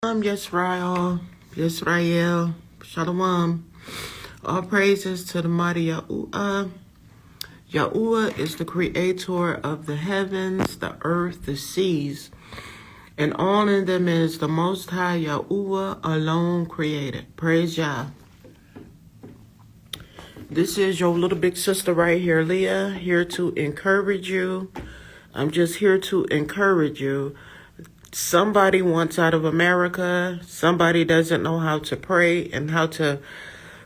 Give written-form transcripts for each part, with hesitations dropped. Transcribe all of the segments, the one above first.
Yisrael, Shalom. All praises to the mighty Yahuwah. Yahuwah is the creator of the heavens, the earth, the seas, and all in them is the Most High Yahuwah alone created. Praise Yah. This is your little big sister right here, Leah, here to encourage you. I'm just here to encourage you. Somebody wants out of America. Somebody doesn't know how to pray and how to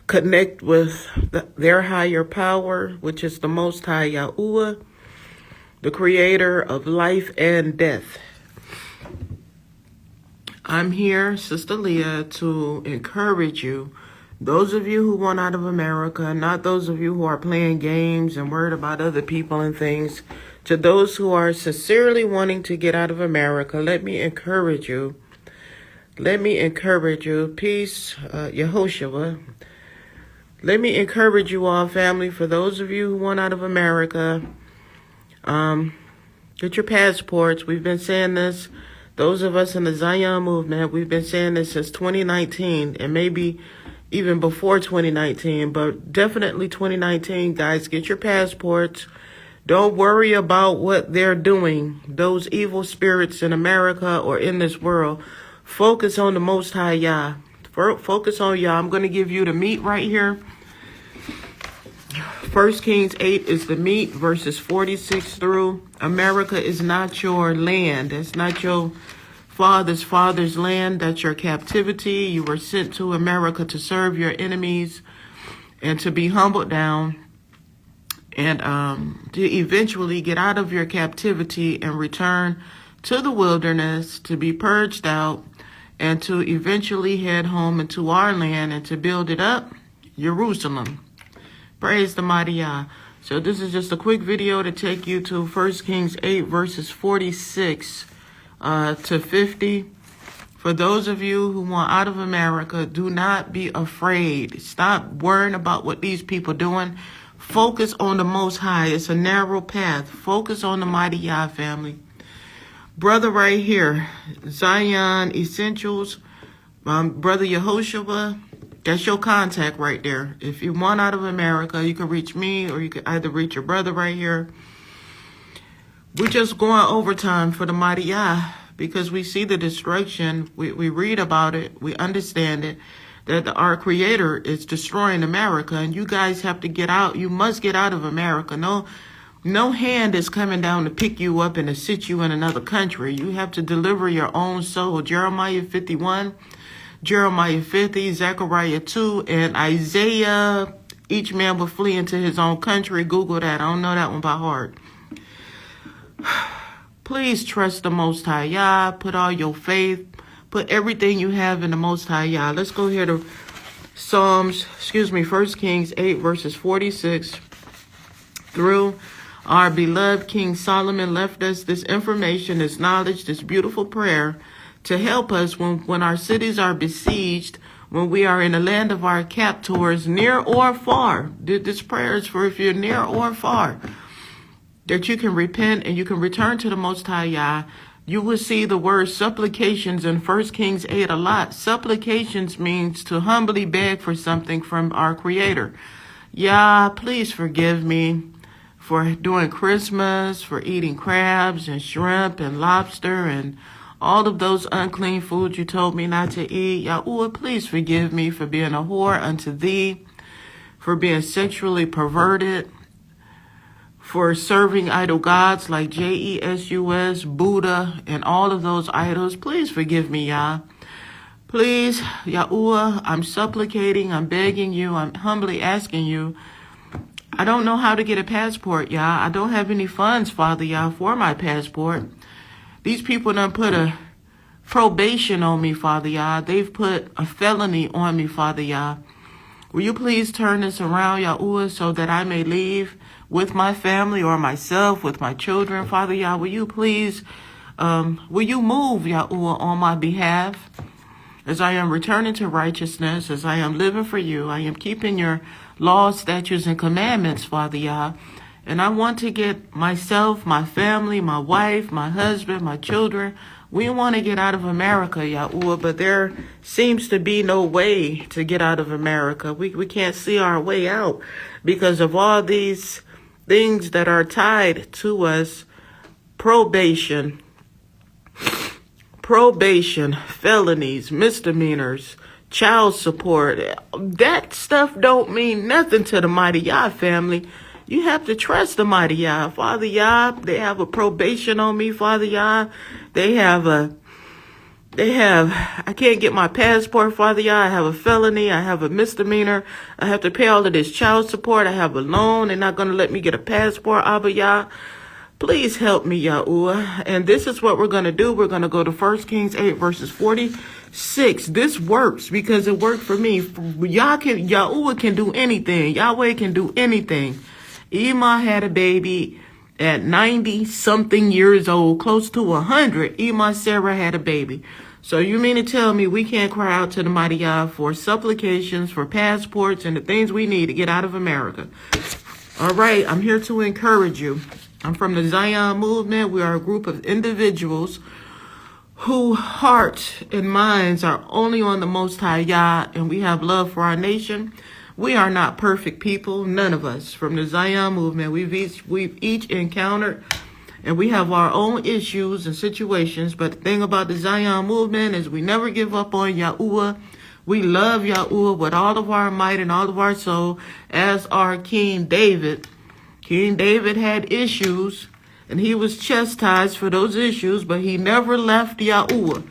connect with their higher power, which is the Most High Yahuwah, the creator of life and death. I'm here, Sister Leah, to encourage you. Those of you who want out of America, not those of you who are playing games and worried about other people and things. To those who are sincerely wanting to get out of America, let me encourage you. Let me encourage you. Peace, Yehoshua. Let me encourage you all, family. For those of you who want out of America, get your passports. We've been saying this. Those of us in the Zion movement, we've been saying this since 2019 and maybe even before 2019, but definitely 2019, guys. Get your passports. Don't worry about what they're doing, those evil spirits in America or in this world. Focus on the Most High Yah. Focus on Yah. I'm going to give you the meat right here. 1 Kings 8 is the meat, verses 46 through. America is not your land. It's not your father's land. That's your captivity. You were sent to America to serve your enemies and to be humbled down. And to eventually get out of your captivity and return to the wilderness, to be purged out, and to eventually head home into our land and to build it up, Jerusalem. Praise the mighty Yah. So this is just a quick video to take you to 1 Kings 8, verses 46 to 50. For those of you who want out of America, do not be afraid. Stop worrying about what these people are doing. Focus on the Most High. It's a narrow path. Focus on the mighty Yah, family. Brother right here, Zion Essentials, Brother Yehoshua, that's your contact right there. If you want out of America, you can reach me or you can either reach your brother right here. We're just going overtime for the mighty Yah because we see the destruction. We read about it. We understand it. That our creator is destroying America, and you guys have to get out. You must get out of America. No hand is coming down to pick you up and to sit you in another country. You have to deliver your own soul. Jeremiah 51, Jeremiah 50, Zechariah 2, and Isaiah. Each man will flee into his own country. Google that. I don't know that one by heart. Please trust the Most High Yah. Put all your faith. Put everything you have in the Most High Yah. Let's go here to 1 Kings 8, verses 46 through. Our beloved King Solomon left us this information, this knowledge, this beautiful prayer to help us when our cities are besieged, when we are in the land of our captors, near or far. This prayer is for if you're near or far, that you can repent and you can return to the Most High Yah. You will see the word supplications in 1 Kings 8 a lot. Supplications means to humbly beg for something from our Creator. Yah, please forgive me for doing Christmas, for eating crabs and shrimp and lobster and all of those unclean foods you told me not to eat. Yahuwah, please forgive me for being a whore unto thee, for being sexually perverted, for serving idol gods like Jesus, Buddha, and all of those idols. Please forgive me, Yah. Please, Yahuwah, I'm supplicating, I'm begging you, I'm humbly asking you. I don't know how to get a passport, Yah. I don't have any funds, Father Yah, for my passport. These people done put a probation on me, Father Yah. They've put a felony on me, Father Yah. Will you please turn this around, Yahuwah, so that I may leave with my family or myself, with my children, Father Yah? Will you please, will you move, Yahuwah, on my behalf? As I am returning to righteousness, as I am living for you, I am keeping your laws, statutes, and commandments, Father Yah. And I want to get myself, my family, my wife, my husband, my children, We want to get out of America, Yahuwah, but there seems to be no way to get out of America. We can't see our way out because of all these things that are tied to us. Probation, felonies, misdemeanors, child support. That stuff don't mean nothing to the Mighty Yah family. You have to trust the Mighty Yah. Father Yah, they have a probation on me, Father Yah. I can't get my passport, Father Yah. I have a felony. I have a misdemeanor. I have to pay all of this child support. I have a loan. They're not going to let me get a passport, Abba Yah. Please help me, Yahuwah. And this is what we're going to do. We're going to go to 1 Kings 8, verses 46. This works because it worked for me. Yahuwah can do anything. Yahweh can do anything. Ema had a baby at 90-something years old, close to 100. Ema Sarah had a baby. So you mean to tell me we can't cry out to the Mighty Yah for supplications, for passports, and the things we need to get out of America? All right, I'm here to encourage you. I'm from the Zion movement. We are a group of individuals whose hearts and minds are only on the Most High Yah, and we have love for our nation. We are not perfect people, none of us. From the Zion movement, we've each encountered, and we have our own issues and situations. But the thing about the Zion movement is we never give up on Yahuwah. We love Yahuwah with all of our might and all of our soul, as our King David. King David had issues, and he was chastised for those issues, but he never left Yahuwah.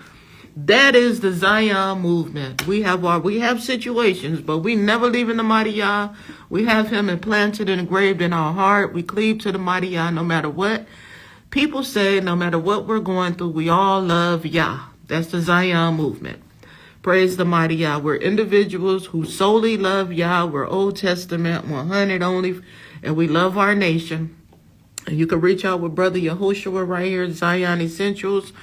That is the Zion movement. We have situations, but we never leave in the Mighty Yah. We have him implanted and engraved in our heart. We cleave to the Mighty Yah no matter what people say, no matter what we're going through. We all love Yah. That's the Zion movement. Praise the Mighty Yah. We're individuals who solely love Yah. We're Old Testament 100 only, and we love our nation. And you can reach out with Brother Yehoshua right here, Zion Essentials.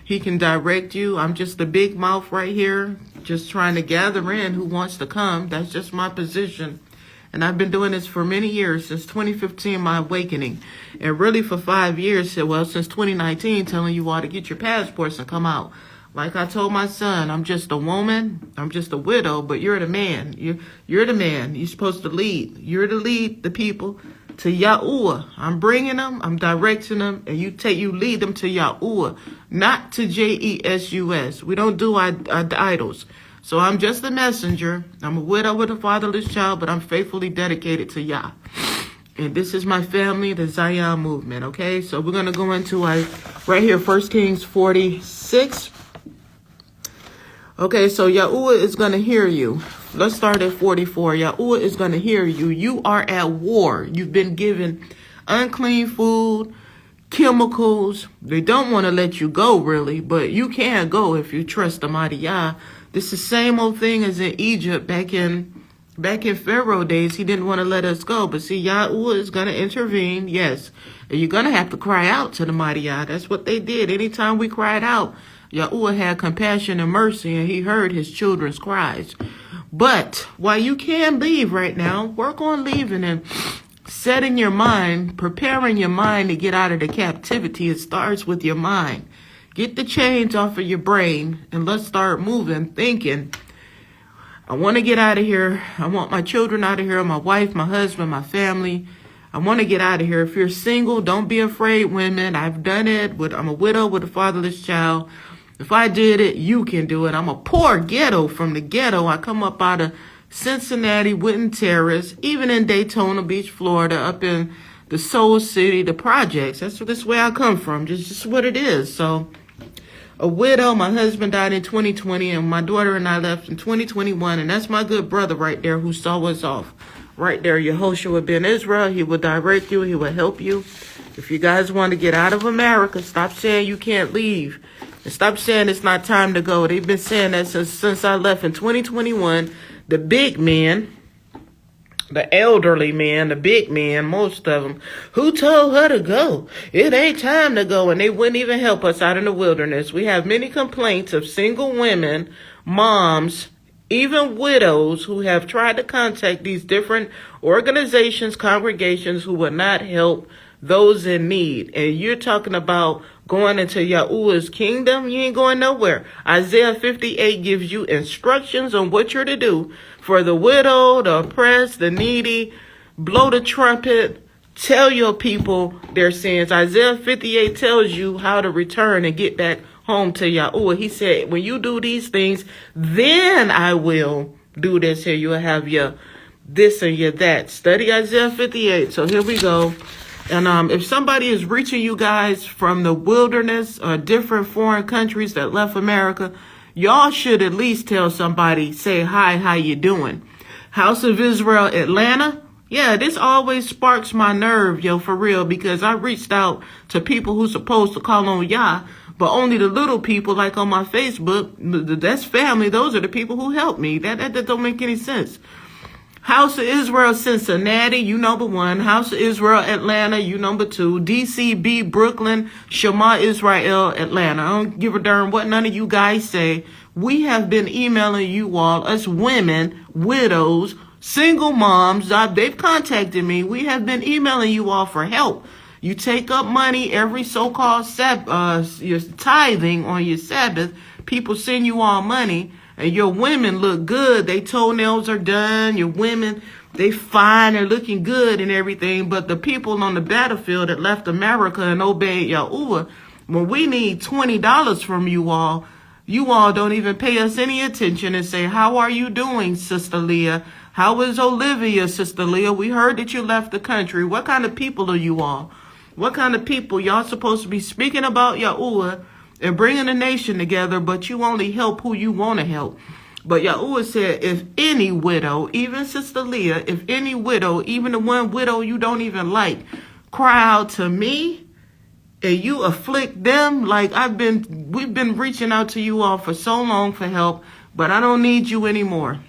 He can direct you. I'm just a big mouth right here, just trying to gather in who wants to come. That's just my position. And I've been doing this for many years, since 2015, my awakening. And really for 5 years, since 2019, telling you all to get your passports and come out. Like I told my son, I'm just a woman. I'm just a widow, but you're the man. You're the man. You're supposed to lead. You're to lead the people to Yahuwah. I'm bringing them, I'm directing them, and you lead them to Yahuwah, not to Jesus. We don't do idols. So I'm just a messenger. I'm a widow with a fatherless child, but I'm faithfully dedicated to Yah. And this is my family, the Zion movement, okay? So we're going to go into right here, 1 Kings 46. Okay, so Yahuwah is going to hear you. Let's start at 44. Yahuwah is going to hear you. You are at war. You've been given unclean food, chemicals. They don't want to let you go, really, but you can go if you trust the Mighty Yah. This is the same old thing as in Egypt back in Pharaoh days. He didn't want to let us go, but see, Yahuwah is going to intervene, yes. And you're going to have to cry out to the Mighty Yah. That's what they did. Anytime we cried out, Yahuwah had compassion and mercy, and he heard his children's cries. But while you can leave right now, work on leaving and setting your mind, preparing your mind to get out of the captivity. It starts with your mind. Get the chains off of your brain and let's start moving, thinking. I want to get out of here. I want my children out of here, my wife, my husband, my family. I want to get out of here. If you're single, don't be afraid, women. I've done it. I'm a widow with a fatherless child. If I did it, you can do it. I'm a poor ghetto from the ghetto. I come up out of Cincinnati, Winton Terrace, even in Daytona Beach, Florida, up in the Soul City, the projects. That's where I come from. Just what it is. So, a widow. My husband died in 2020, and my daughter and I left in 2021. And that's my good brother right there who saw us off. Right there, Yehoshua ben Israel. He will direct you. He will help you. If you guys want to get out of America, stop saying you can't leave. And stop saying it's not time to go. They've been saying that since I left in 2021. The big men, the elderly men, the big men, most of them, who told her to go? It ain't time to go. And they wouldn't even help us out in the wilderness. We have many complaints of single women, moms, even widows who have tried to contact these different organizations, congregations who will not help those in need. And you're talking about going into Yahuwah's kingdom. You ain't going nowhere. Isaiah 58 gives you instructions on what you're to do for the widow, the oppressed, the needy. Blow the trumpet. Tell your people their sins. Isaiah 58 tells you how to return and get back home to Yahuwah. He said, when you do these things, then I will do this here. You'll have your this and your that. Study Isaiah 58. So here we go. And if somebody is reaching you guys from the wilderness or different foreign countries that left America, y'all should at least tell somebody, say hi, how you doing? House of Israel, Atlanta. Yeah, this always sparks my nerve, yo, for real, because I reached out to people who's supposed to call on Yah, but only the little people, like on my Facebook, that's family. Those are the people who help me. That don't make any sense. House of Israel, Cincinnati, you number one. House of Israel, Atlanta, you number two. DCB, Brooklyn, Shema Israel, Atlanta. I don't give a darn what none of you guys say. We have been emailing you all, us women, widows, single moms. They've contacted me. We have been emailing you all for help. You take up money every so-called your tithing on your Sabbath. People send you all money. And your women look good. They toenails are done. Your women, they fine. They're looking good and everything. But the people on the battlefield that left America and obeyed Yahuwah, when we need $20 from you all don't even pay us any attention and say, how are you doing, Sister Leah? How is Olivia, Sister Leah? We heard that you left the country. What kind of people are you all? What kind of people? Y'all supposed to be speaking about Yahuwah and bringing the nation together, but you only help who you want to help. But Yahuwah said, if any widow, even Sister Leah, if any widow, even the one widow you don't even like, cry out to me and you afflict them, like we've been reaching out to you all for so long for help, but I don't need you anymore.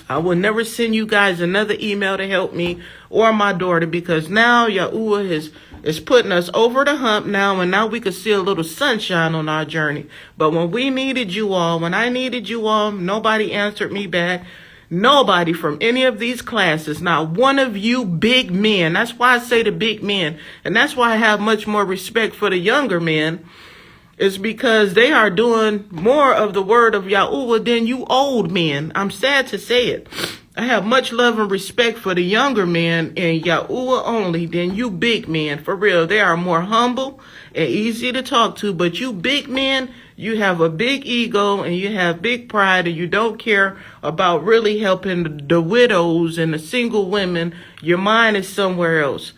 I will never send you guys another email to help me or my daughter, because now Yahuwah is putting us over the hump now, and now we can see a little sunshine on our journey. But when we needed you all, when I needed you all, nobody answered me back. Nobody from any of these classes, not one of you big men. That's why I say the big men. And that's why I have much more respect for the younger men, is because they are doing more of the word of Yahuwah than you old men. I'm sad to say it. I have much love and respect for the younger men and Yahuwah only than you big men. For real, they are more humble and easy to talk to. But you big men, you have a big ego and you have big pride, and you don't care about really helping the widows and the single women. Your mind is somewhere else.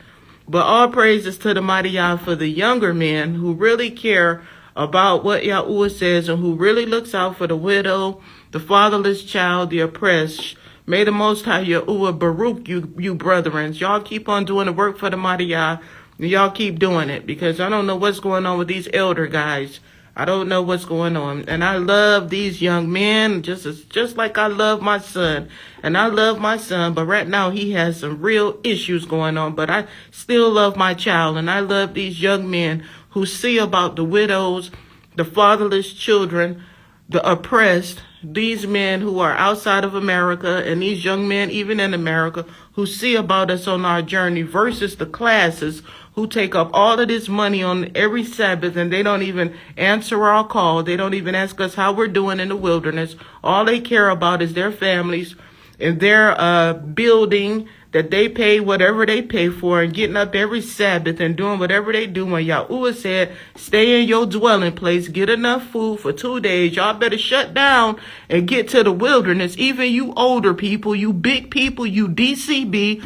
But all praises to the mighty Yah for the younger men who really care about what Yahuwah says and who really looks out for the widow, the fatherless child, the oppressed. May the Most High Yahuwah Baruch you brethren. Y'all keep on doing the work for the mighty Yah. Y'all keep doing it, because I don't know what's going on with these elder guys. I don't know what's going on. And I love these young men just like I love my son. And I love my son, but right now he has some real issues going on. But I still love my child, and I love these young men who see about the widows, the fatherless children, the oppressed, these men who are outside of America, and these young men even in America who see about us on our journey, versus the classes who take up all of this money on every Sabbath, and they don't even answer our call. They don't even ask us how we're doing in the wilderness. All they care about is their families and their building that they pay whatever they pay for, and getting up every Sabbath and doing whatever they do. When Yahuwah said, stay in your dwelling place, get enough food for 2 days. Y'all better shut down and get to the wilderness. Even you older people, you big people, you DCB,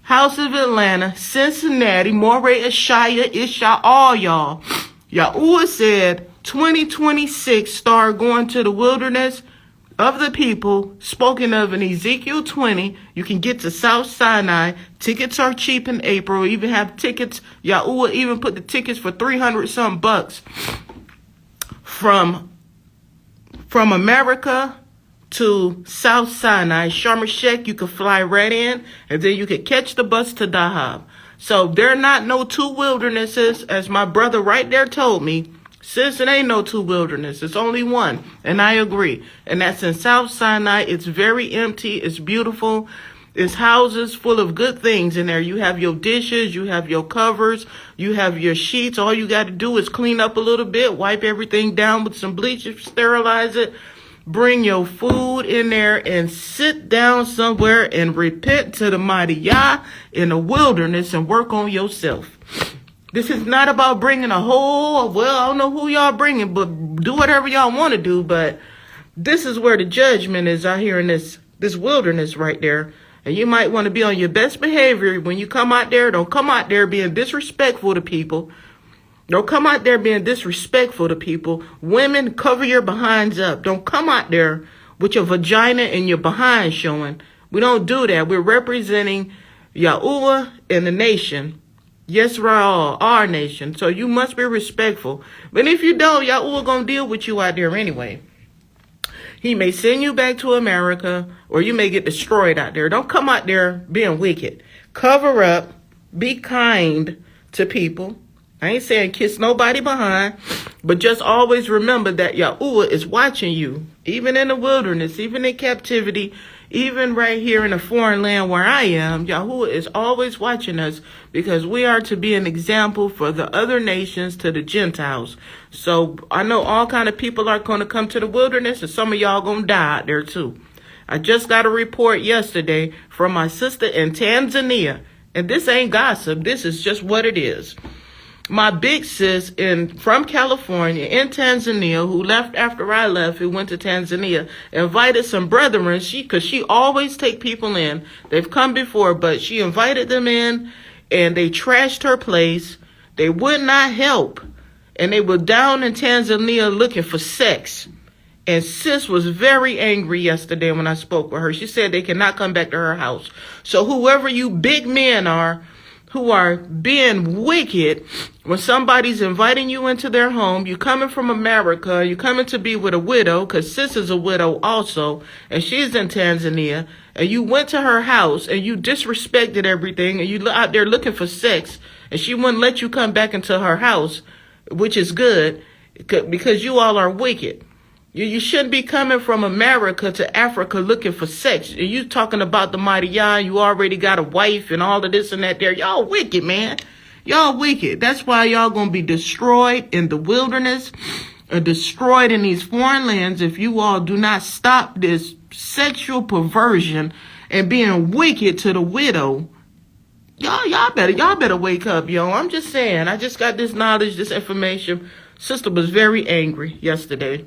House of Atlanta, Cincinnati, Moray, Ashaya, Isha, all y'all. Yahuwah said 2026 start going to the wilderness of the people, spoken of in Ezekiel 20. You can get to South Sinai. Tickets are cheap in April. We even have tickets. Yahuwah even put the tickets for $300-some from America to South Sinai. Sharm el-Sheikh, you could fly right in, and then you could catch the bus to Dahab. So there are not no two wildernesses, as my brother right there told me. Sis, it ain't no two wilderness. It's only one. And I agree. And that's in South Sinai. It's very empty. It's beautiful. It's houses full of good things in there. You have your dishes, you have your covers, you have your sheets. All you got to do is clean up a little bit, wipe everything down with some bleach, sterilize it, bring your food in there and sit down somewhere and repent to the mighty Yah in the wilderness and work on yourself. This is not about bringing a whole, well, I don't know who y'all bringing, but do whatever y'all want to do. But this is where the judgment is out here in this wilderness right there. And you might want to be on your best behavior when you come out there. Don't come out there being disrespectful to people. Don't come out there being disrespectful to people. Women, cover your behinds up. Don't come out there with your vagina and your behind showing. We don't do that. We're representing Yahuwah and the nation. Yisrael, our nation. So you must be respectful. But if you don't, Yahuwah gonna deal with you out there anyway. He may send you back to America, or you may get destroyed out there. Don't come out there being wicked. Cover up. Be kind to people. I ain't saying kiss nobody behind, but just always remember that Yahuwah is watching you, even in the wilderness, even in captivity, even right here in a foreign land where I am. Yahuwah is always watching us because we are to be an example for the other nations, to the Gentiles. So I know all kind of people are going to come to the wilderness, and some of y'all going to die out there too. I just got a report yesterday from my sister in Tanzania, and this ain't gossip. This is just what it is. My big sis from California in Tanzania, who left after I left, who went to Tanzania, invited some brethren. Because she always take people in. They've come before, but she invited them in, and they trashed her place. They would not help, and they were down in Tanzania looking for sex. And sis was very angry yesterday when I spoke with her. She said they cannot come back to her house. So whoever you big men are, who are being wicked, when somebody's inviting you into their home, you coming from America, you coming to be with a widow, because sis is a widow also, and she's in Tanzania, and you went to her house, and you disrespected everything, and you out there looking for sex, and she wouldn't let you come back into her house, which is good, because you all are wicked. You shouldn't be coming from America to Africa looking for sex. You talking about the mighty Yah, you already got a wife and all of this and that there. Y'all wicked, man. Y'all wicked. That's why y'all gonna be destroyed in the wilderness, destroyed in these foreign lands if you all do not stop this sexual perversion and being wicked to the widow. Y'all better wake up, yo. I'm just saying. I just got this knowledge, this information. Sister was very angry yesterday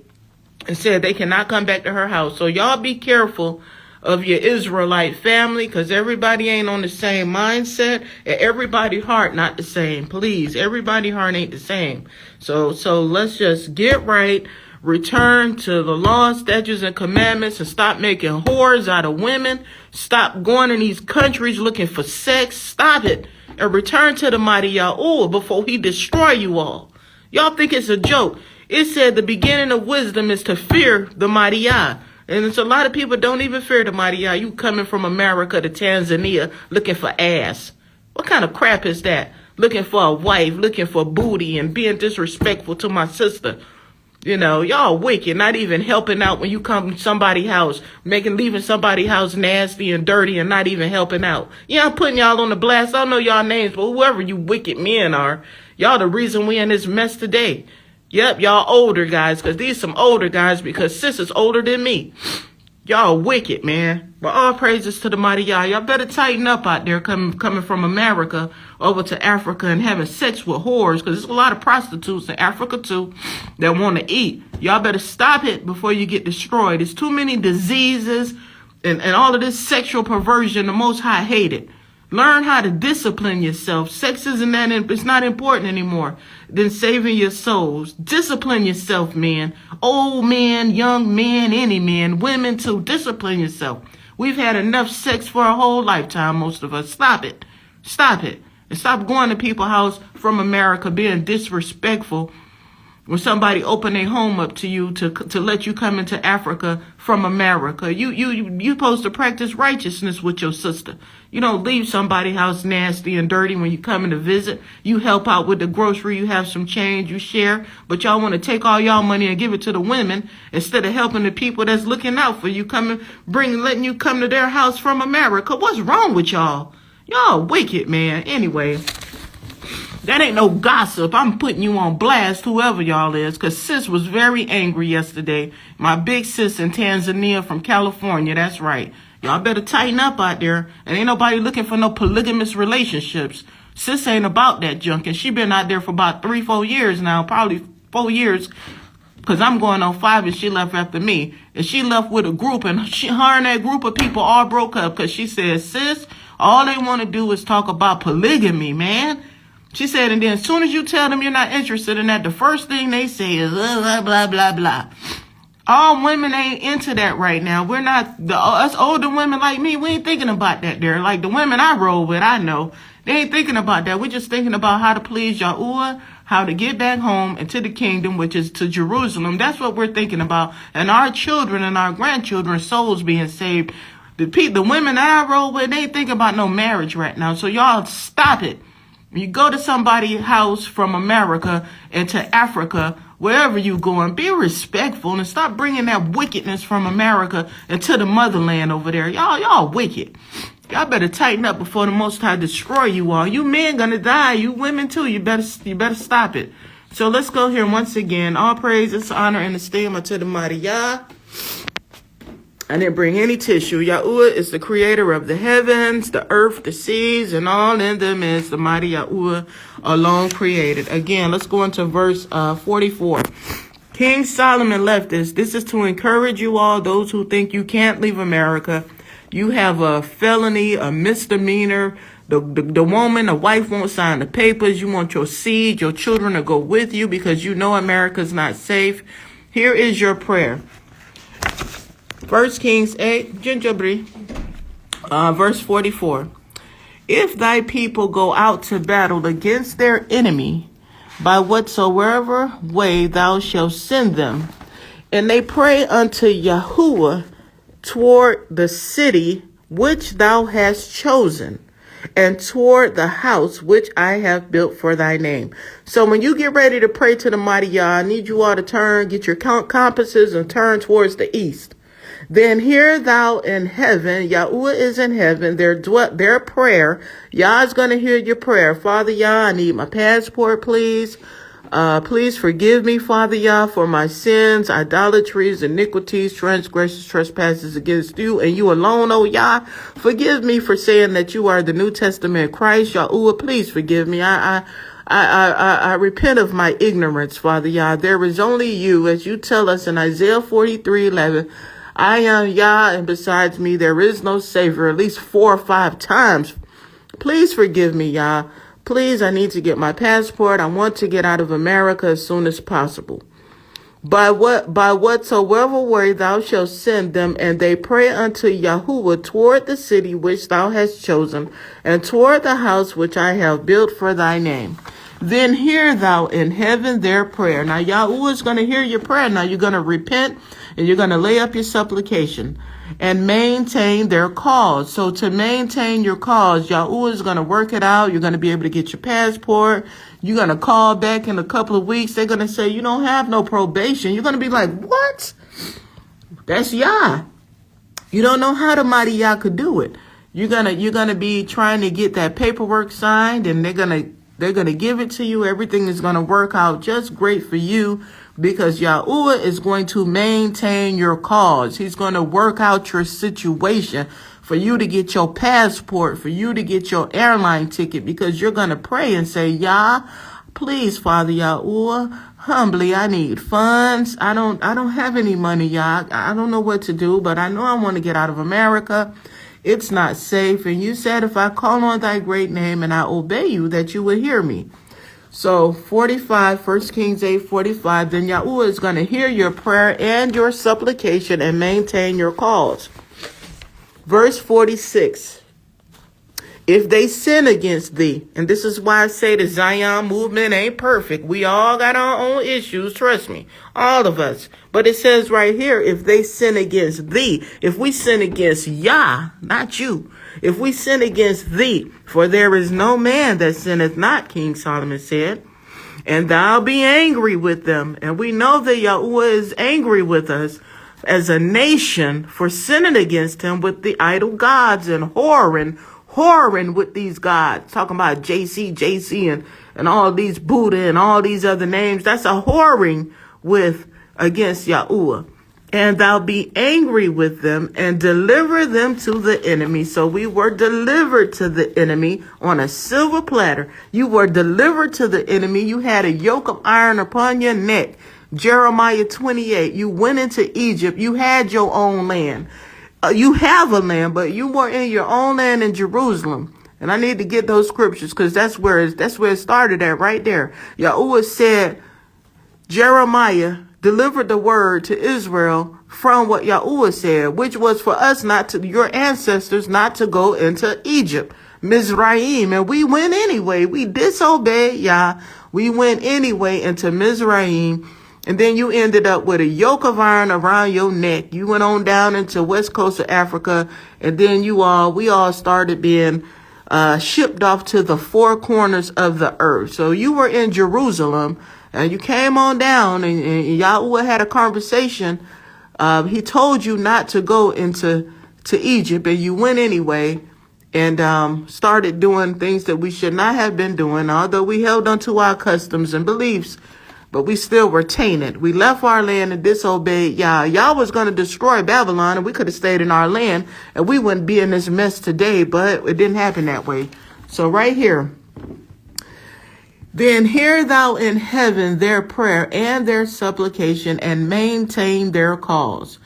and said they cannot come back to her house. So y'all be careful of your Israelite family, because everybody ain't on the same mindset, and everybody's heart not the same. Please, everybody's heart ain't the same. So let's just get right, return to the laws, statutes, and commandments, and stop making whores out of women. Stop going in these countries looking for sex. Stop it, and return to the mighty Yahuwah before he destroy you all. Y'all think it's a joke. It said the beginning of wisdom is to fear the mighty Yah. And it's a lot of people don't even fear the mighty Yah. You coming from America to Tanzania looking for ass. What kind of crap is that? Looking for a wife, looking for booty, and being disrespectful to my sister. You know, y'all wicked, not even helping out when you come to somebody's house, leaving somebody's house nasty and dirty and not even helping out. Yeah, I'm putting y'all on the blast. I don't know y'all names, but whoever you wicked men are, y'all the reason we in this mess today. Yep, y'all older guys, because these some older guys, because sis is older than me. Y'all wicked, man. But all praises to the mighty Yah. Y'all better tighten up out there coming from America over to Africa and having sex with whores, because there's a lot of prostitutes in Africa too that want to eat. Y'all better stop it before you get destroyed. There's too many diseases and all of this sexual perversion. The Most High hate it. Learn how to discipline yourself. Sex isn't it's not important anymore than saving your souls. Discipline yourself, man. Old men, young men, any men, women too. Discipline yourself. We've had enough sex for a whole lifetime, most of us. Stop it. Stop it. And stop going to people's house from America being disrespectful When somebody open their home up to you to let you come into Africa from America, you supposed to practice righteousness with your sister. You don't leave somebody's house nasty and dirty when you come in to visit. You help out with the grocery, you have some change, you share, but y'all want to take all y'all money and give it to the women instead of helping the people that's looking out for you, letting you come to their house from America. What's wrong with y'all? Y'all wicked, man. Anyway. That ain't no gossip. I'm putting you on blast, whoever y'all is, because sis was very angry yesterday. My big sis in Tanzania from California, that's right. Y'all better tighten up out there. And ain't nobody looking for no polygamous relationships. Sis ain't about that junk, and she been out there for about 3-4 years now, probably 4 years, because I'm going on 5 and she left after me. And she left with a group, and her and that group of people all broke up because she said, sis, all they want to do is talk about polygamy, man. She said, and then as soon as you tell them you're not interested in that, the first thing they say is blah, blah, blah, blah. All women ain't into that right now. We're not, us older women like me, we ain't thinking about that there. Like the women I roll with, I know, they ain't thinking about that. We're just thinking about how to please Yahuwah, how to get back home into the kingdom, which is to Jerusalem. That's what we're thinking about. And our children and our grandchildren's souls being saved. The women that I roll with, they ain't thinking about no marriage right now. So y'all stop it. You go to somebody's house from America into Africa, wherever you going, be respectful and stop bringing that wickedness from America into the motherland over there. Y'all wicked. Y'all better tighten up before the Most High destroy you all. You men gonna die. You women too. You better stop it. So let's go here once again. All praises, honor, and esteem unto the mighty Yah. I didn't bring any tissue. Yahuwah is the creator of the heavens, the earth, the seas, and all in them is the mighty Yahuwah alone created. Again, let's go into verse 44. King Solomon left this. This is to encourage you all, those who think you can't leave America. You have a felony, a misdemeanor. The woman, the wife won't sign the papers. You want your seed, your children to go with you because you know America's not safe. Here is your prayer. 1 Kings 8, verse 44. If thy people go out to battle against their enemy, by whatsoever way thou shalt send them, and they pray unto Yahuwah toward the city which thou hast chosen, and toward the house which I have built for thy name. So when you get ready to pray to the mighty Yah, I need you all to get your compasses and turn towards the east. Then hear thou in heaven, Yahuwah is in heaven, their prayer. Yah is going to hear your prayer. Father Yah, I need my passport, please. Please forgive me, Father Yah, for my sins, idolatries, iniquities, transgressions, trespasses against you, and you alone, O Yah. Forgive me for saying that you are the New Testament Christ. Yahuwah, please forgive me. I repent of my ignorance, Father Yah. There is only you, as you tell us in Isaiah 43:11. I am Yah, and besides me, there is no Savior, at least 4 or 5 times. Please forgive me, Yah. Please, I need to get my passport. I want to get out of America as soon as possible. By whatsoever way thou shalt send them, and they pray unto Yahuwah toward the city which thou hast chosen, and toward the house which I have built for thy name. Then hear thou in heaven their prayer. Now, Yahuwah is going to hear your prayer. Now, you're going to repent, and you're going to lay up your supplication and maintain their cause. So to maintain your cause, Yahuwah is going to work it out. You're going to be able to get your passport. You're going to call back in a couple of weeks. They're going to say, you don't have no probation. You're going to be like, what? That's Yah. You don't know how the mighty Yah could do it. You're going to be trying to get that paperwork signed, and they're going to give it to you. Everything is going to work out just great for you because Yahuwah is going to maintain your cause. He's going to work out your situation for you to get your passport, for you to get your airline ticket, because you're going to pray and say, Yah, please, Father Yahuwah, humbly, I need funds. I don't have any money, Yah. I don't know what to do, but I know I want to get out of America. It's not safe. And you said, if I call on thy great name and I obey you, that you will hear me. So 45, 1 Kings 8:45, then Yahuwah is going to hear your prayer and your supplication and maintain your cause. Verse 46. If they sin against thee, and this is why I say the Zion movement ain't perfect. We all got our own issues, trust me, all of us. But it says right here, if they sin against thee, if we sin against Yah, not you, if we sin against thee, for there is no man that sinneth not, King Solomon said, and thou be angry with them. And we know that Yahuwah is angry with us as a nation for sinning against him with the idol gods and whoring with these gods. Talking about JC, and all these Buddha and all these other names. That's a whoring with against Yahuwah. And thou be angry with them and deliver them to the enemy. So we were delivered to the enemy on a silver platter. You were delivered to the enemy. You had a yoke of iron upon your neck. Jeremiah 28, you went into Egypt. You had your own land. You have a land, but you were in your own land in Jerusalem. And I need to get those scriptures because that's where it started at right there. Yahuwah said, Jeremiah delivered the word to Israel from what Yahuwah said, which was for us your ancestors not to go into Egypt, Mizraim. And we went anyway. We disobeyed Yah. We went anyway into Mizraim. And then you ended up with a yoke of iron around your neck. You went on down into west coast of Africa. And then we all started being shipped off to the four corners of the earth. So you were in Jerusalem. And you came on down, and Yahuwah had a conversation. He told you not to go to Egypt, and you went anyway and started doing things that we should not have been doing, although we held onto our customs and beliefs, but we still were tainted. We left our land and disobeyed Yah. Yah was going to destroy Babylon, and we could have stayed in our land, and we wouldn't be in this mess today, but it didn't happen that way. So right here. Then hear thou in heaven their prayer and their supplication, and maintain their cause.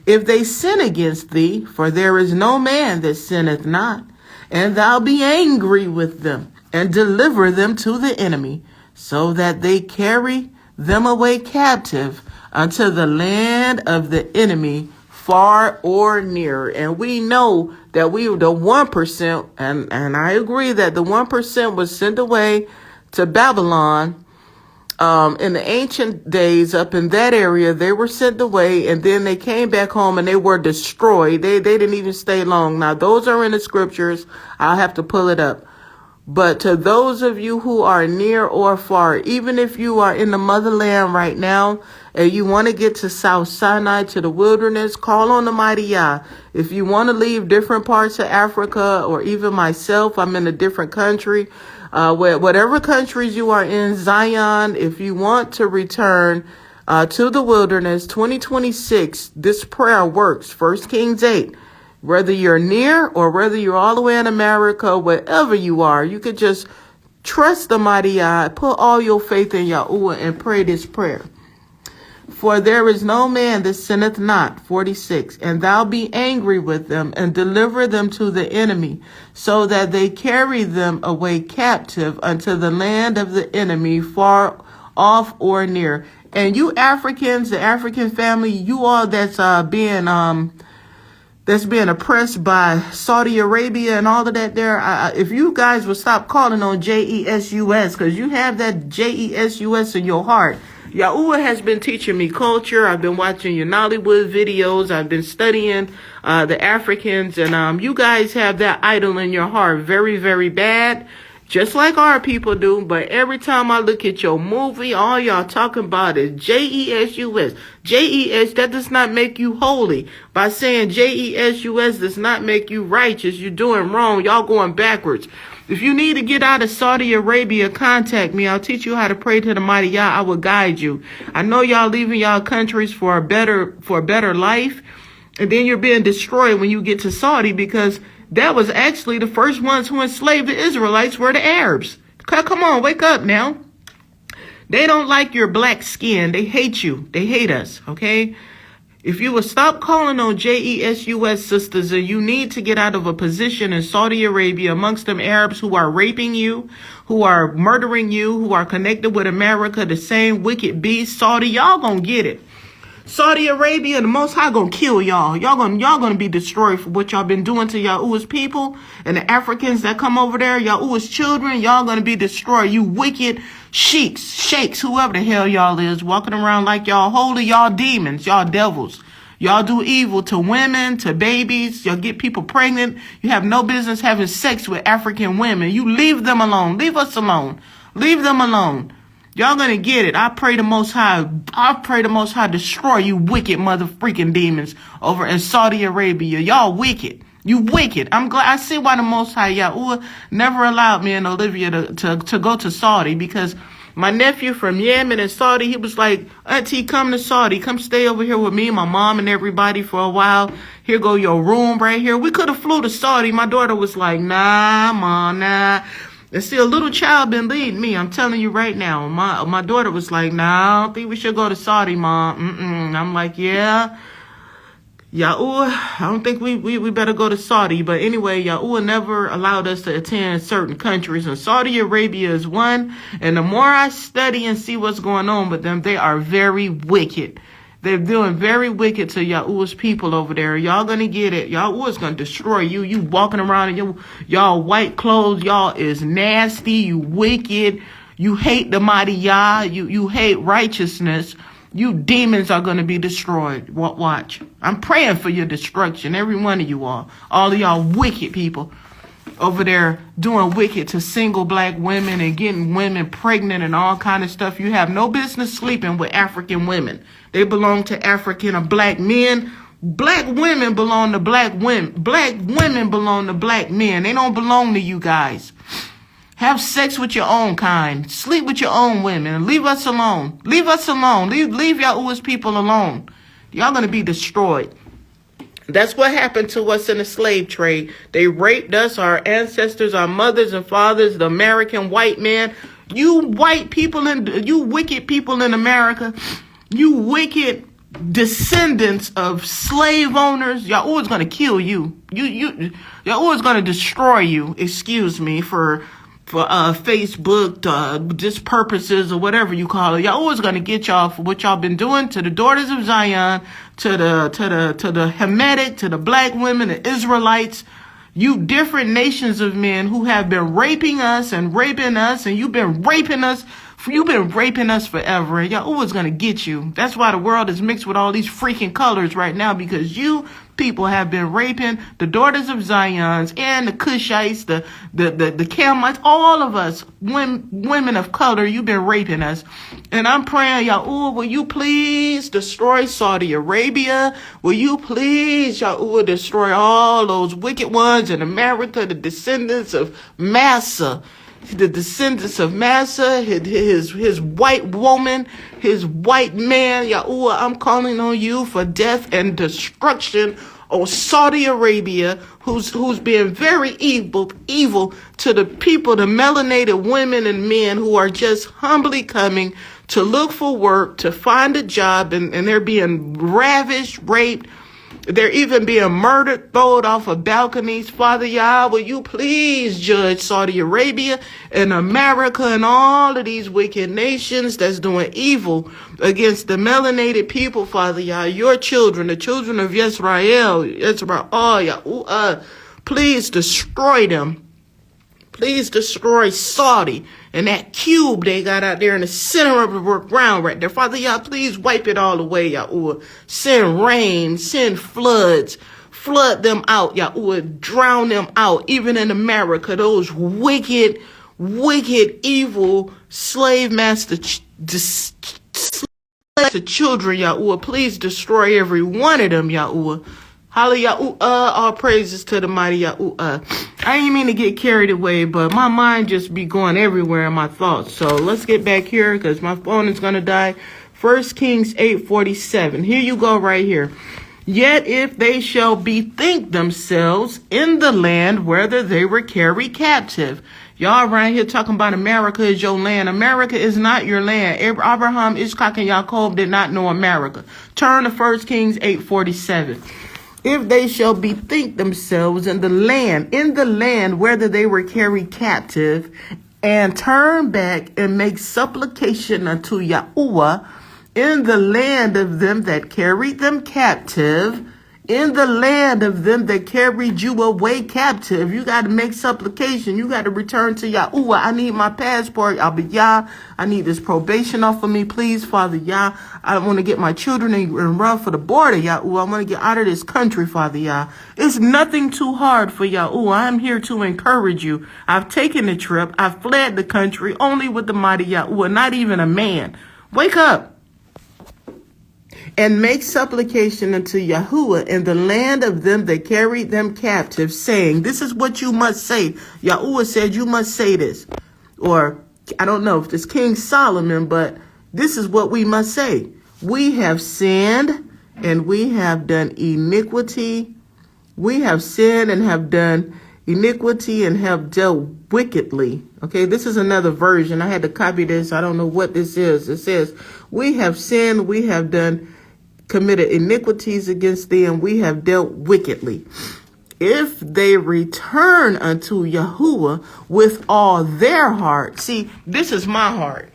If they sin against thee, for there is no man that sinneth not, and thou be angry with them, and deliver them to the enemy, so that they carry them away captive unto the land of the enemy, far or near. And we know that we were the 1%, and I agree that the 1% was sent away to Babylon. In the ancient days up in that area, they were sent away, and then they came back home and they were destroyed. They didn't even stay long. Now, those are in the scriptures. I'll have to pull it up. But to those of you who are near or far, even if you are in the motherland right now and you want to get to South Sinai, to the wilderness, call on the mighty Yah. If you want to leave different parts of Africa, or even myself, I'm in a different country, whatever countries you are in, Zion, if you want to return to the wilderness, 2026, this prayer works. 1 Kings 8. Whether you're near or whether you're all the way in America, wherever you are, you could just trust the mighty Yah, put all your faith in Yahuwah, and pray this prayer. For there is no man that sinneth not, 46, and thou be angry with them, and deliver them to the enemy, so that they carry them away captive unto the land of the enemy, far off or near. And you Africans, the African family, you all that's being oppressed by Saudi Arabia and all of that there, if you guys would stop calling on JESUS, because you have that JESUS in your heart. Yahuwah has been teaching me culture. I've been watching your Nollywood videos. I've been studying the Africans, and you guys have that idol in your heart very, very bad, just like our people do. But every time I look at your movie, all y'all talking about is JESUS. JES, that does not make you holy. By saying JESUS does not make you righteous. You're doing wrong. Y'all going backwards. If you need to get out of Saudi Arabia, contact me. I'll teach you how to pray to the mighty Yah. I will guide you. I know y'all leaving y'all countries for a better life, and then you're being destroyed when you get to Saudi, because that was actually the first ones who enslaved the Israelites were the Arabs. Come on, wake up now. They don't like your black skin. They hate you. They hate us, okay? If you would stop calling on JESUS, sisters, and you need to get out of a position in Saudi Arabia amongst them Arabs who are raping you, who are murdering you, who are connected with America, the same wicked beast, Saudi, y'all gonna get it. Saudi Arabia, the Most High gonna kill y'all. Y'all gonna be destroyed for what y'all been doing to Yahuwah's people and the Africans that come over there. Yahuwah's children, y'all gonna be destroyed. You wicked sheiks, whoever the hell y'all is, walking around like y'all holy, y'all demons, y'all devils. Y'all do evil to women, to babies. Y'all get people pregnant. You have no business having sex with African women. You leave them alone. Leave us alone. Leave them alone. Y'all gonna get it. I pray the Most High destroy you wicked mother freaking demons over in Saudi Arabia. Y'all wicked. You wicked. I'm glad. I see why the Most High Yahuwah never allowed me and Olivia to go to Saudi, because my nephew from Yemen and Saudi, he was like, Auntie, come to Saudi. Come stay over here with me, my mom, and everybody for a while. Here go your room right here. We could have flew to Saudi. My daughter was like, nah, Mom, nah. And see, a little child been leading me. I'm telling you right now. My daughter was like, nah, I don't think we should go to Saudi, Mom. I'm like, yeah. Yahuwah, I don't think we better go to Saudi. But anyway, Yahuwah never allowed us to attend certain countries. And Saudi Arabia is one. And the more I study and see what's going on with them, they are very wicked. They're doing very wicked to Yahuwah's people over there. Y'all gonna get it. Yahuwah's gonna destroy you. You walking around in y'all white clothes. Y'all is nasty. You wicked. You hate the mighty Yah. You hate righteousness. You demons are going to be destroyed. Watch. I'm praying for your destruction. Every one of you all of y'all wicked people over there doing wicked to single black women and getting women pregnant and all kind of stuff. You have no business sleeping with African women. They belong to African or black men. Black women belong to black women. Black women belong to black men. They don't belong to you guys. Have sex with your own kind. Sleep with your own women. Leave us alone. Leave us alone. Leave Yahuwah's people alone. Y'all going to be destroyed. That's what happened to us in the slave trade. They raped us, our ancestors, our mothers and fathers, the American white man. You white people you wicked people in America, you wicked descendants of slave owners, Yahuwah's going to kill you. Yahuwah's going to destroy you. Excuse me for Facebook, just purposes or whatever you call it. Y'all always gonna get y'all for what y'all been doing to the daughters of Zion, to the Hamitic, to the black women, the Israelites. You different nations of men who have been raping us, and you've been raping us. You've been raping us forever. Y'all always gonna get you. That's why the world is mixed with all these freaking colors right now, because you people have been raping the daughters of Zions and the Cushites, the Camites, all of us, women of color. You've been raping us. And I'm praying, Yahuwah, will you please destroy Saudi Arabia? Will you please, Yahuwah, destroy all those wicked ones in America, the descendants of Massa. The descendants of Massa, his white woman, his white man. Yahuwah, I'm calling on you for death and destruction on Saudi Arabia, who's being very evil to the people, the melanated women and men who are just humbly coming to look for work, to find a job, and they're being ravished, raped. They're even being murdered, thrown off of balconies. Father Yah, will you please judge Saudi Arabia and America and all of these wicked nations that's doing evil against the melanated people, Father Yah, your children, the children of Yisrael, please destroy them. Please destroy Saudi and that cube they got out there in the center of the ground right there. Father, Yah, please wipe it all away, Yahuwah. Send rain, send floods. Flood them out, Yahuwah. Drown them out. Even in America, those wicked, evil slave master children, Yahuwah. Please destroy every one of them, Yahuwah. Hallelujah, all praises to the mighty Yahuwah. I ain't mean to get carried away, but my mind just be going everywhere in my thoughts. So let's get back here because my phone is going to die. 1 Kings 8:47. Here you go right here. Yet if they shall bethink themselves in the land whether they were carried captive. Y'all right here talking about America is your land. America is not your land. Abraham, Ishak, and Jacob did not know America. Turn to 1 Kings 8:47. If they shall bethink themselves in the land, whether they were carried captive, and turn back and make supplication unto Yahuwah in the land of them that carried them captive, in the land of them that carried you away captive. You got to make supplication. You got to return to Yahuwah. I need my passport. I'll be Yah. I need this probation off of me, please, Father Yah. I want to get my children and run for the border, Yahuwah. I want to get out of this country, Father Yah. It's nothing too hard for Yahuwah. I'm here to encourage you. I've taken the trip. I've fled the country only with the mighty Yahuwah, not even a man. Wake up and make supplication unto Yahuwah in the land of them that carried them captive, saying, this is what you must say. Yahuwah said you must say this. Or, I don't know if it's King Solomon, but this is what we must say. We have sinned and we have done iniquity. We have sinned and have done iniquity and have dealt wickedly. Okay, this is another version. I had to copy this. I don't know what this is. It says, we have sinned, we have committed iniquities against thee, and we have dealt wickedly. If they return unto Yahuwah with all their heart. See, this is my heart.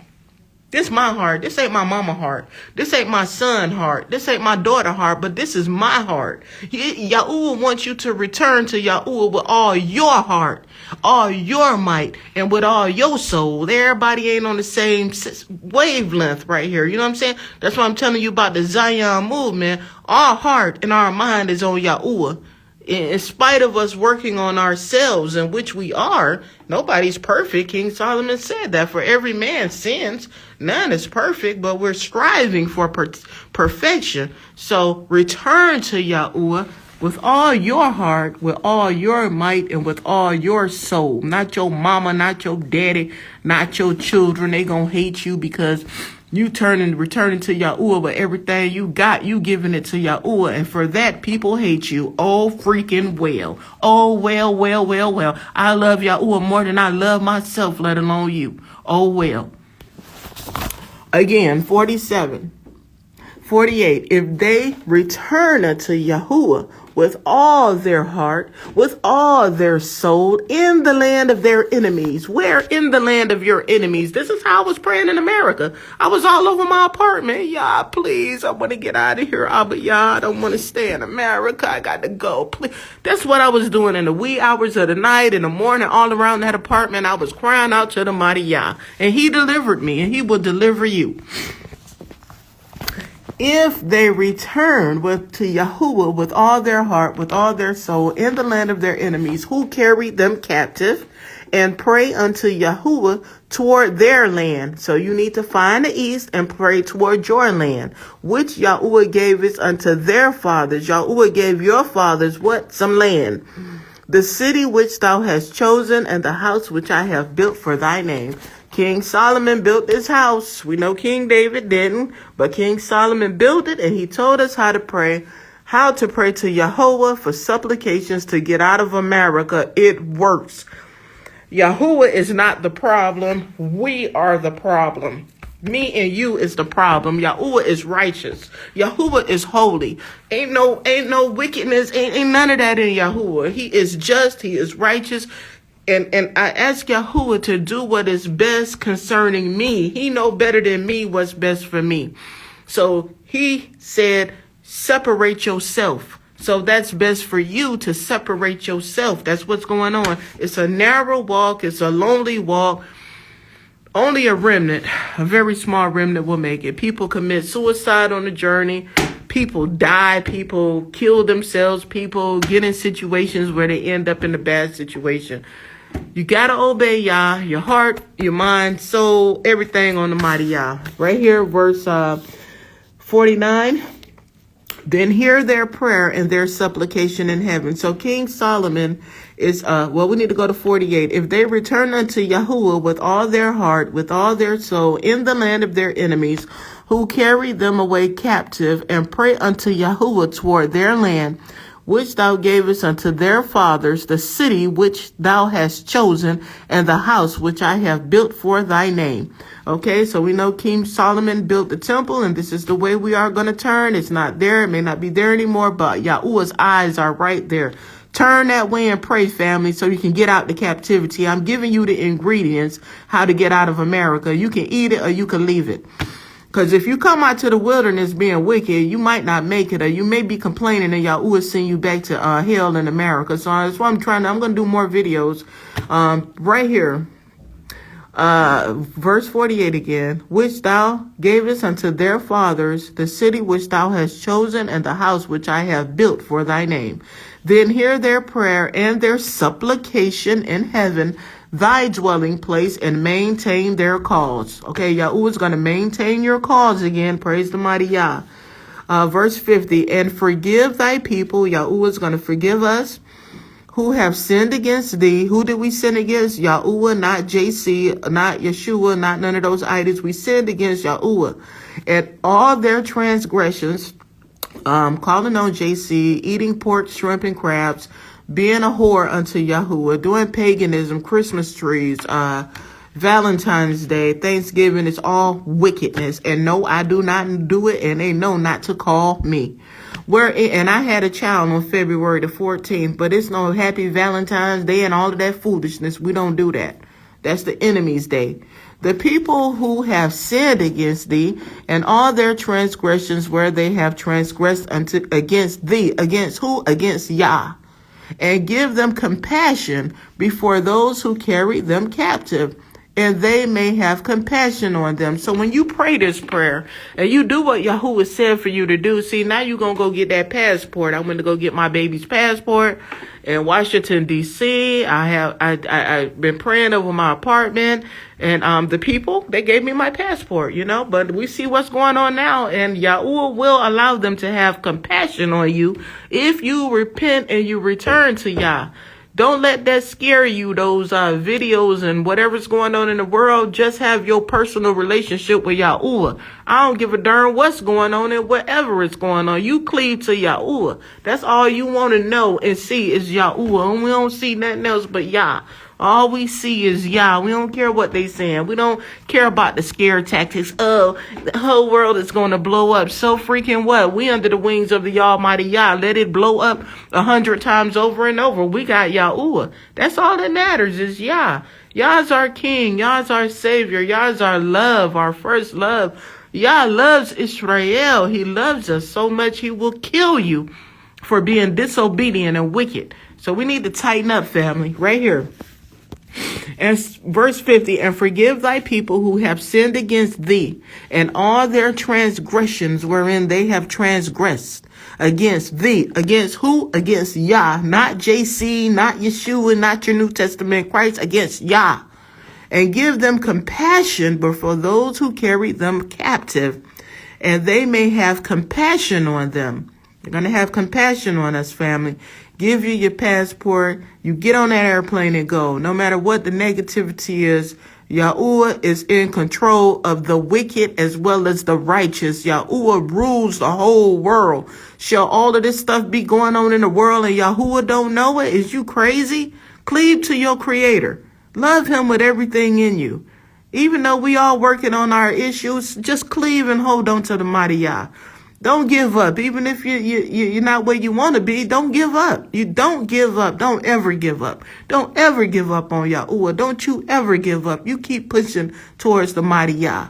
This is my heart. This ain't my mama heart. This ain't my son heart. This ain't my daughter heart, but this is my heart. Yahuwah wants you to return to Yahuwah with all your heart, all your might, and with all your soul. Everybody ain't on the same wavelength right here. You know what I'm saying? That's why I'm telling you about the Zion movement. Our heart and our mind is on Yahuwah. In spite of us working on ourselves, in which we are, nobody's perfect. King Solomon said that for every man sins, none is perfect, but we're striving for perfection. So return to Yahuwah with all your heart, with all your might, and with all your soul. Not your mama, not your daddy, not your children. They gonna hate you because you returning to Yahuwah, but everything you got, you giving it to Yahuwah. And for that, people hate you. Oh, freaking well. Oh, well. I love Yahuwah more than I love myself, let alone you. Oh, well. Again, 47. 48. If they return unto Yahuwah with all their heart, with all their soul, in the land of their enemies. Where? In the land of your enemies. This is how I was praying in America. I was all over my apartment. Yah, please, I want to get out of here. But Yah, I don't want to stay in America. I got to go. Please. That's what I was doing in the wee hours of the night, in the morning, all around that apartment. I was crying out to the mighty Yah. And he delivered me, and he will deliver you. If they return to Yahuwah with all their heart, with all their soul, in the land of their enemies, who carried them captive, and pray unto Yahuwah toward their land. So you need to find the east and pray toward your land, which Yahuwah gave us unto their fathers. Yahuwah gave your fathers what? Some land. The city which thou hast chosen, and the house which I have built for thy name. King Solomon built this house. We know King David didn't, but King Solomon built it, and he told us how to pray to Yahuwah for supplications to get out of America. It works. Yahuwah is not the problem. We are the problem. Me and you is the problem. Yahuwah is righteous. Yahuwah is holy. Ain't no wickedness. Ain't none of that in Yahuwah. He is just. He is righteous. And I ask Yahuwah to do what is best concerning me. He know better than me what's best for me. So he said, separate yourself. So that's best for you to separate yourself. That's what's going on. It's a narrow walk. It's a lonely walk. Only a remnant, a very small remnant will make it. People commit suicide on the journey. People die. People kill themselves. People get in situations where they end up in a bad situation. You got to obey Yah, your heart, your mind, soul, everything on the mighty Yah. Right here, verse 49. Then hear their prayer and their supplication in heaven. So King Solomon is, we need to go to 48. If they return unto Yahuwah with all their heart, with all their soul, in the land of their enemies, who carried them away captive, and pray unto Yahuwah toward their land, which thou gavest unto their fathers, the city which thou hast chosen, and the house which I have built for thy name. Okay, so we know King Solomon built the temple, and this is the way we are going to turn. It's not there. It may not be there anymore, but Yahuwah's eyes are right there. Turn that way and pray, family, so you can get out the captivity. I'm giving you the ingredients, how to get out of America. You can eat it or you can leave it. Because if you come out to the wilderness being wicked, you might not make it, or you may be complaining and Yahuwah will send you back to hell in America. So that's why I'm going to do more videos. Right here. Verse 48 again, which thou gavest unto their fathers, the city which thou hast chosen, and the house which I have built for thy name. Then hear their prayer and their supplication in heaven, thy dwelling place, and maintain their cause. Okay, Yahuwah is going to maintain your cause again. Praise the mighty Yah. Verse 50, and forgive thy people. Yahuwah is going to forgive us who have sinned against thee. Who did we sin against? Yahuwah, not JC, not Yeshua, not none of those idols. We sinned against Yahuwah. And all their transgressions, calling on JC, eating pork, shrimp, and crabs, being a whore unto Yahuwah, doing paganism, Christmas trees, Valentine's Day, Thanksgiving, is all wickedness. And no, I do not do it, and they know not to call me. And I had a child on February the 14th, but it's no happy Valentine's Day and all of that foolishness. We don't do that. That's the enemy's day. The people who have sinned against thee, and all their transgressions where they have transgressed against thee. Against who? Against Yah. And give them compassion before those who carry them captive, and they may have compassion on them. So when you pray this prayer and you do what Yahuwah said for you to do, see, now you're going to go get that passport. I went to go get my baby's passport in Washington, D.C. I've been praying over my apartment, and the people, they gave me my passport, but we see what's going on now, and Yahuwah will allow them to have compassion on you if you repent and you return to Yah. Don't let that scare you, those videos and whatever's going on in the world. Just have your personal relationship with Yahuwah. I don't give a darn what's going on and whatever is going on. You cleave to Yahuwah. That's all you want to know and see is Yahuwah. And we don't see nothing else but Yah. All we see is Yah. We don't care what they saying. We don't care about the scare tactics. Oh, the whole world is going to blow up. So freaking what? We under the wings of the Almighty Yah. Let it blow up 100 times over and over. We got Yahuwah. That's all that matters is Yah. Yah's our King. Yah's our Savior. Yah's our love, our first love. Yah loves Israel. He loves us so much he will kill you for being disobedient and wicked. So we need to tighten up, family. Right here. And verse 50, and forgive thy people who have sinned against thee, and all their transgressions wherein they have transgressed against thee. Against who? Against Yah, not JC, not Yeshua, not your New Testament Christ, against Yah. And give them compassion before those who carry them captive, and they may have compassion on them. They're going to have compassion on us, family. Give you your passport. You get on that airplane and go. No matter what the negativity is, Yahuwah is in control of the wicked as well as the righteous. Yahuwah rules the whole world. Shall all of this stuff be going on in the world and Yahuwah don't know it? Is you crazy? Cleave to your creator. Love him with everything in you. Even though we all working on our issues, just cleave and hold on to the mighty Yah. Don't give up. Even if you're not where you want to be, don't give up. You don't give up. Don't ever give up. Don't ever give up on Yahuwah. Don't you ever give up. You keep pushing towards the mighty Yah.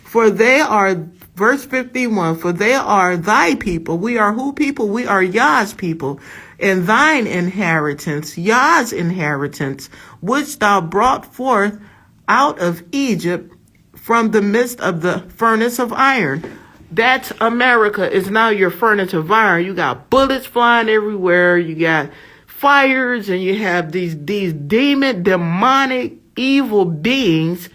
For they are, verse 51, for they are thy people. We are who people? We are Yah's people. And thine inheritance, Yah's inheritance, which thou brought forth out of Egypt from the midst of the furnace of iron. That's America is now your furnace of iron. You got bullets flying everywhere. You got fires, and you have these demonic, evil beings.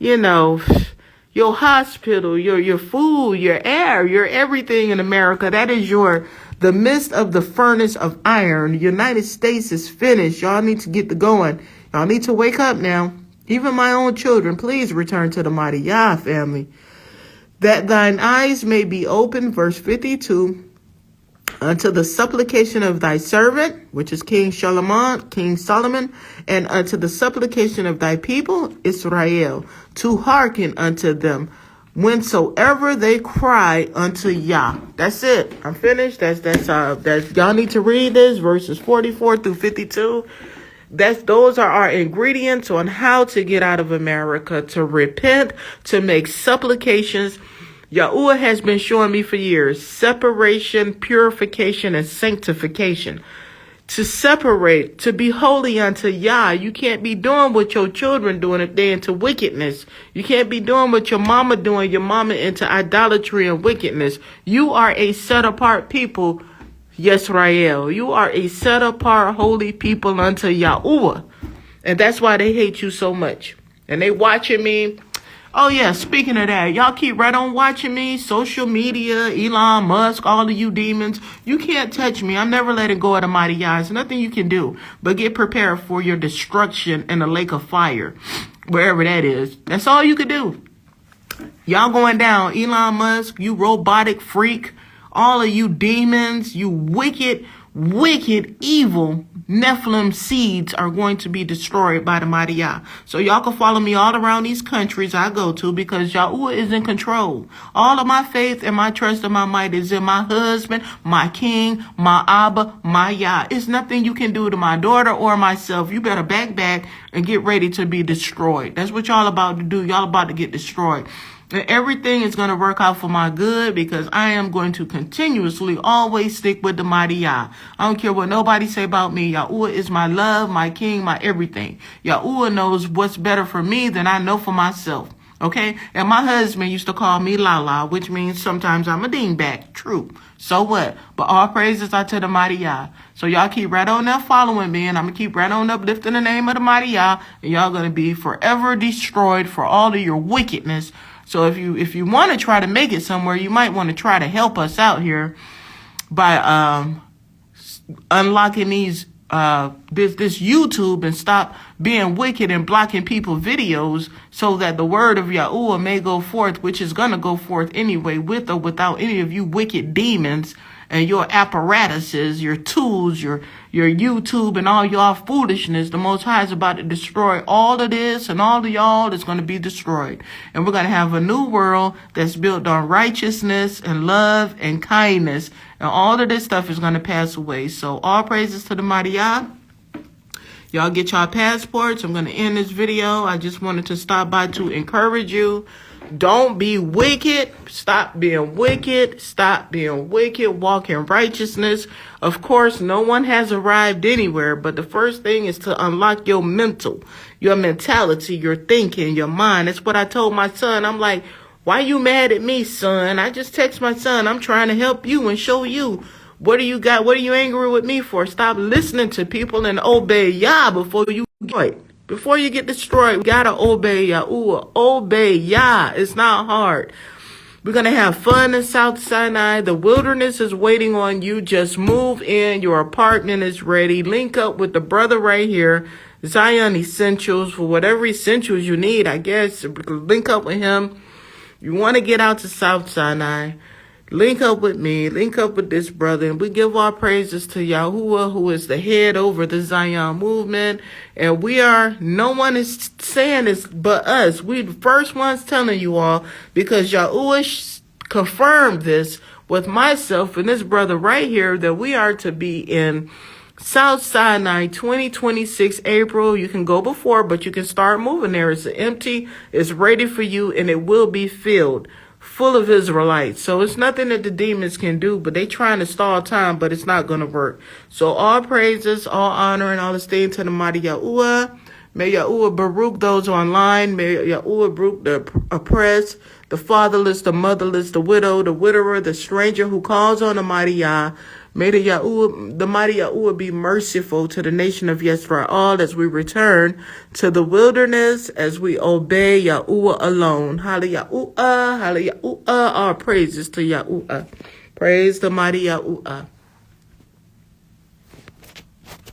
Your hospital, your food, your air, your everything in America. That is the midst of the furnace of iron. The United States is finished. Y'all need to get going. Y'all need to wake up now. Even my own children, please return to the mighty Yah, family. That thine eyes may be open, verse 52, unto the supplication of thy servant, which is King Solomon, and unto the supplication of thy people, Israel, to hearken unto them, whensoever they cry unto Yah. That's it. I'm finished. That's y'all need to read this, verses 44 through 52. Those are our ingredients on how to get out of America, to repent, to make supplications, Yahuwah has been showing me for years separation, purification, and sanctification. To separate, to be holy unto Yah. You can't be doing what your children doing if they're into wickedness. You can't be doing what your mama doing, your mama into idolatry and wickedness. You are a set apart people, Yisrael. You are a set apart holy people unto Yahuwah. And that's why they hate you so much. And they watching me. Oh, yeah, speaking of that, y'all keep right on watching me. Social media, Elon Musk, all of you demons. You can't touch me. I'm never letting go of the mighty Yah. There's nothing you can do but get prepared for your destruction in the lake of fire, wherever that is. That's all you could do. Y'all going down. Elon Musk, you robotic freak. All of you demons, you wicked, evil Nephilim seeds are going to be destroyed by the mighty Yah. So y'all can follow me all around these countries I go to because Yahuwah is in control. All of my faith and my trust and my might is in my husband, my king, my Abba, my Yah. It's nothing you can do to my daughter or myself. You better back and get ready to be destroyed. That's what y'all about to do. Y'all about to get destroyed. And everything is going to work out for my good because I am going to continuously always stick with the mighty Yah. I don't care what nobody say about me. Yahuwah is my love, my king, my everything. Yahuwah knows what's better for me than I know for myself. Okay? And my husband used to call me Lala, which means sometimes I'm a dingbat. True. So what? But all praises are to the mighty Yah. So y'all keep right on up following me, and I'm going to keep right on uplifting the name of the mighty Yah, and y'all going to be forever destroyed for all of your wickedness. So if you want to try to make it somewhere, you might want to try to help us out here by unlocking these this YouTube and stop being wicked and blocking people videos so that the word of Yahuwah may go forth, which is going to go forth anyway, with or without any of you wicked demons and your apparatuses, your tools, your YouTube and all y'all foolishness. The Most High is about to destroy all of this, and all of y'all is going to be destroyed. And we're going to have a new world that's built on righteousness and love and kindness. And all of this stuff is going to pass away. So all praises to the mighty Yah. Y'all get y'all passports. I'm going to end this video. I just wanted to stop by to encourage you. Don't be wicked. Stop being wicked. Stop being wicked. Walk in righteousness. Of course, no one has arrived anywhere, but the first thing is to unlock your mentality, your thinking, your mind. That's what I told my son. I'm like, why you mad at me, son? I just text my son. I'm trying to help you and show you. What do you got? What are you angry with me for? Stop listening to people and obey Yah before you get Before you get destroyed, we gotta obey Yahuwah. Obey Yah. It's not hard. We're gonna have fun in South Sinai. The wilderness is waiting on you. Just move in. Your apartment is ready. Link up with the brother right here. Zion Essentials, for whatever essentials you need, I guess. Link up with him. You want to get out to South Sinai, link up with me, link up with this brother, and we give our praises to Yahuwah, who is the head over the Zion movement. And no one is saying this but us. We the first ones telling you all, because Yahuwah confirmed this with myself and this brother right here, that we are to be in South Sinai 2026 April. You can go before, but you can start moving there. It's empty. It's ready for you, and it will be filled full of Israelites. So it's nothing that the demons can do, but they trying to stall time, but it's not going to work. So all praises, all honor, and all esteem to the mighty Yahuwah. May Yahuwah Baruch those online. May Yahuwah Baruch the oppressed, the fatherless, the motherless, the widow, the widower, the stranger who calls on the mighty Yah. May the mighty Yahuwah be merciful to the nation of Yisrael as we return to the wilderness, as we obey Yahuwah alone. Hallelujah, hallelujah. All praises to Yahuwah. Praise the mighty Yahuwah.